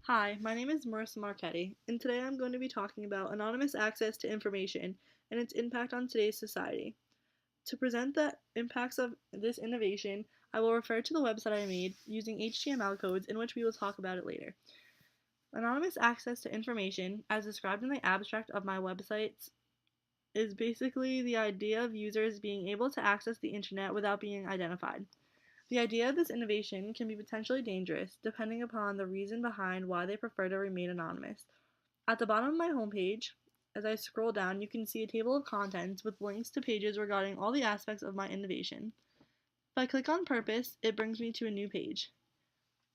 Hi, my name is Marissa Marchetti, and today I'm going to be talking about anonymous access to information and its impact on today's society. To present the impacts of this innovation, I will refer to the website I made using HTML codes, in which we will talk about it later. Anonymous access to information, as described in the abstract of my website, is basically the idea of users being able to access the internet without being identified. The idea of this innovation can be potentially dangerous, depending upon the reason behind why they prefer to remain anonymous. At the bottom of my homepage, as I scroll down, you can see a table of contents with links to pages regarding all the aspects of my innovation. If I click on Purpose, it brings me to a new page.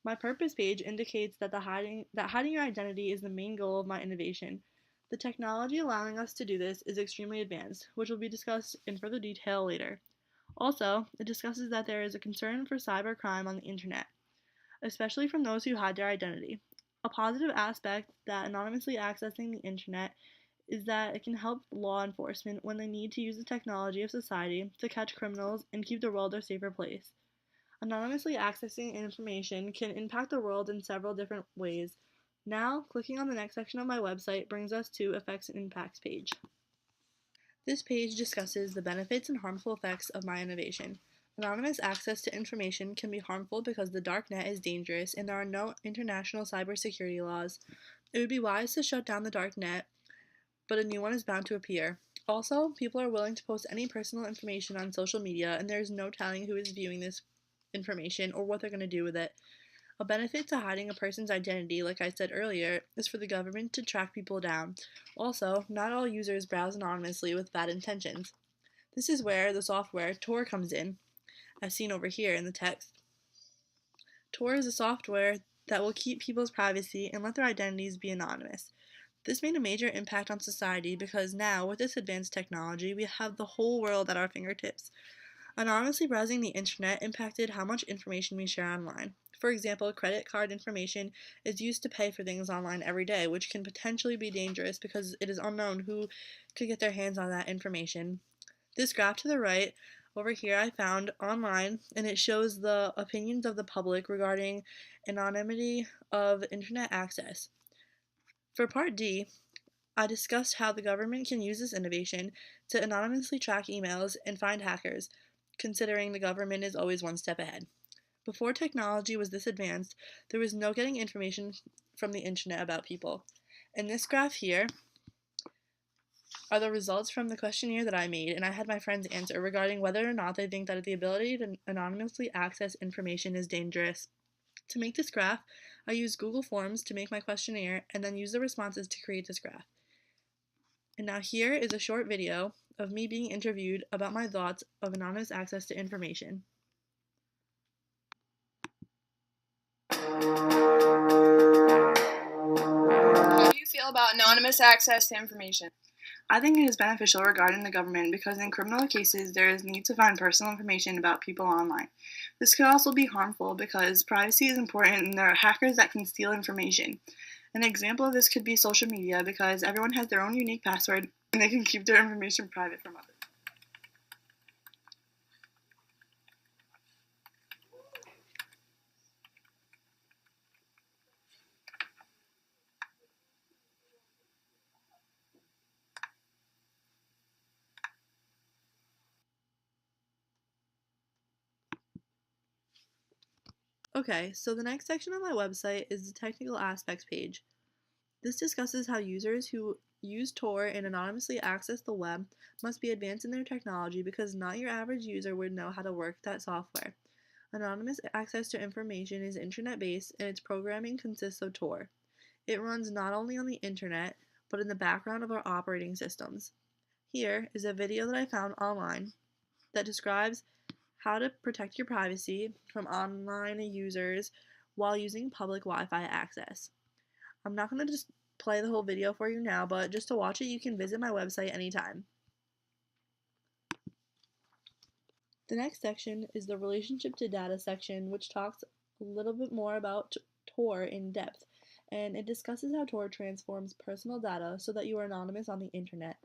My Purpose page indicates that hiding your identity is the main goal of my innovation. The technology allowing us to do this is extremely advanced, which will be discussed in further detail later. Also, it discusses that there is a concern for cybercrime on the internet, especially from those who hide their identity. A positive aspect that anonymously accessing the internet is that it can help law enforcement when they need to use the technology of society to catch criminals and keep the world a safer place. Anonymously accessing information can impact the world in several different ways. Now, clicking on the next section of my website brings us to Effects and Impacts page. This page discusses the benefits and harmful effects of my innovation. Anonymous access to information can be harmful because the dark net is dangerous and there are no international cybersecurity laws. It would be wise to shut down the dark net, but a new one is bound to appear. Also, people are willing to post any personal information on social media, and there is no telling who is viewing this information or what they're going to do with it. A benefit to hiding a person's identity, like I said earlier, is for the government to track people down. Also, not all users browse anonymously with bad intentions. This is where the software Tor comes in, as seen over here in the text. Tor is a software that will keep people's privacy and let their identities be anonymous. This made a major impact on society because now, with this advanced technology, we have the whole world at our fingertips. Anonymously browsing the internet impacted how much information we share online. For example, credit card information is used to pay for things online every day, which can potentially be dangerous because it is unknown who could get their hands on that information. This graph to the right over here I found online, and it shows the opinions of the public regarding anonymity of internet access. For part D, I discussed how the government can use this innovation to anonymously track emails and find hackers, considering the government is always one step ahead. Before technology was this advanced, there was no getting information from the internet about people. In this graph here are the results from the questionnaire that I made, and I had my friends answer regarding whether or not they think that the ability to anonymously access information is dangerous. To make this graph, I used Google Forms to make my questionnaire and then used the responses to create this graph. And now here is a short video of me being interviewed about my thoughts of anonymous access to information. How do you feel about anonymous access to information? I think it is beneficial regarding the government because in criminal cases there is need to find personal information about people online. This could also be harmful because privacy is important and there are hackers that can steal information. An example of this could be social media because everyone has their own unique password and they can keep their information private from others. Okay, so the next section on my website is the technical aspects page. This discusses how users who use Tor and anonymously access the web must be advanced in their technology because not your average user would know how to work that software. Anonymous access to information is internet-based and its programming consists of Tor. It runs not only on the internet, but in the background of our operating systems. Here is a video that I found online that describes how to protect your privacy from online users while using public Wi-Fi access. I'm not going to just play the whole video for you now, but just to watch it, you can visit my website anytime. The next section is the relationship to data section, which talks a little bit more about Tor in depth, and it discusses how Tor transforms personal data so that you are anonymous on the internet.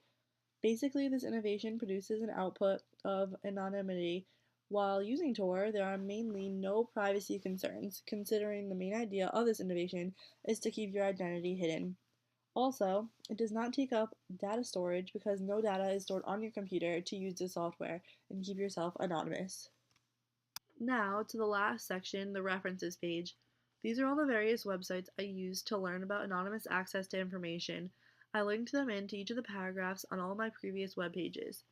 Basically, this innovation produces an output of anonymity While using Tor, there are mainly no privacy concerns, considering the main idea of this innovation is to keep your identity hidden. Also, it does not take up data storage because no data is stored on your computer to use the software and keep yourself anonymous. Now to the last section, the references page. These are all the various websites I used to learn about anonymous access to information. I linked them into each of the paragraphs on all my previous web pages.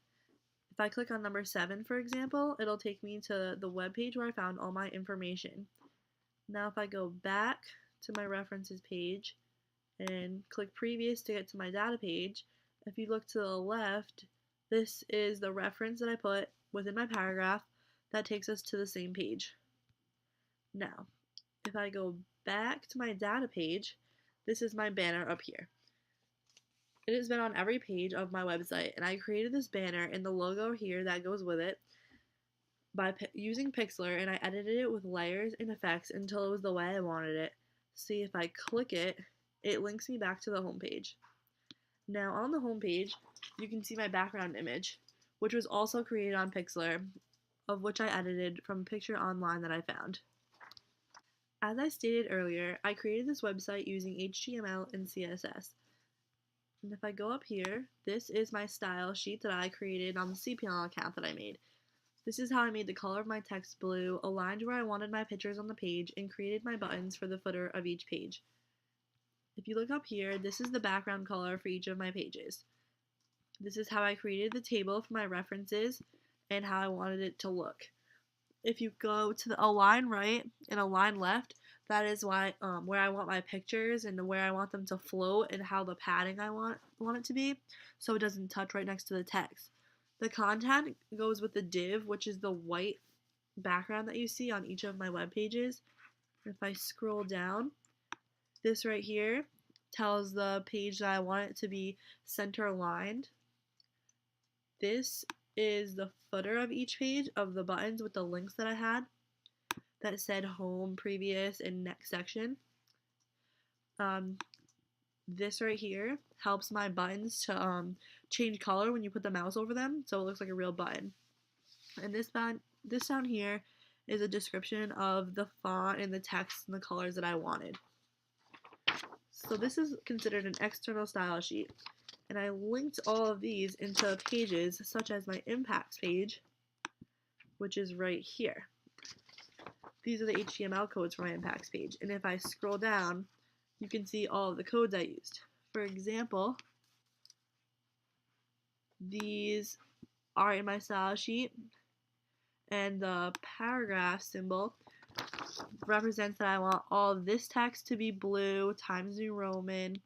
If I click on number 7, for example, it'll take me to the web page where I found all my information. Now if I go back to my references page and click previous to get to my data page, if you look to the left, this is the reference that I put within my paragraph that takes us to the same page. Now, if I go back to my data page, this is my banner up here. It has been on every page of my website, and I created this banner and the logo here that goes with it by using Pixlr, and I edited it with layers and effects until it was the way I wanted it. See, if I click it, it links me back to the home page. Now on the home page, you can see my background image, which was also created on Pixlr, of which I edited from a picture online that I found. As I stated earlier, I created this website using HTML and CSS. And if I go up here, this is my style sheet that I created on the cPanel account that I made. This is how I made the color of my text blue, aligned where I wanted my pictures on the page, and created my buttons for the footer of each page. If you look up here, this is the background color for each of my pages. This is how I created the table for my references and how I wanted it to look. If you go to the align right and align left, that is where I want my pictures and where I want them to float and how the padding I want it to be, so it doesn't touch right next to the text. The content goes with the div, which is the white background that you see on each of my web pages. If I scroll down, this right here tells the page that I want it to be center aligned. This is the footer of each page of the buttons with the links that I had that said home, previous, and next section. This right here helps my buttons to change color when you put the mouse over them, so it looks like a real button. And this down here is a description of the font and the text and the colors that I wanted. So this is considered an external style sheet. And I linked all of these into pages such as my impacts page, which is right here. These are the HTML codes for my impacts page. And if I scroll down, you can see all of the codes I used. For example, these are in my style sheet, and the paragraph symbol represents that I want all of this text to be blue, Times New Roman,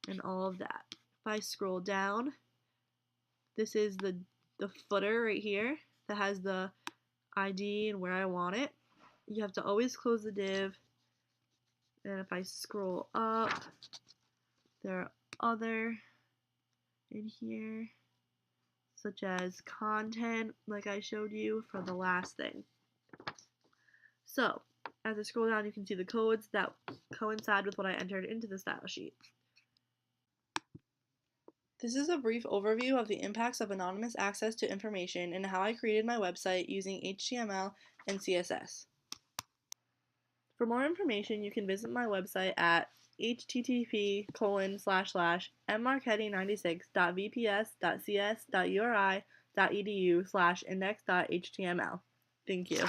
and all of that. If I scroll down, this is the footer right here that has the ID and where I want it. You have to always close the div. And if I scroll up, there are other in here, such as content, like I showed you for the last thing. So, as I scroll down, you can see the codes that coincide with what I entered into the style sheet. This is a brief overview of the impacts of anonymous access to information and how I created my website using HTML and CSS. For more information, you can visit my website at http://mmarchetti96.vps.cs.uri.edu/index.html. Thank you.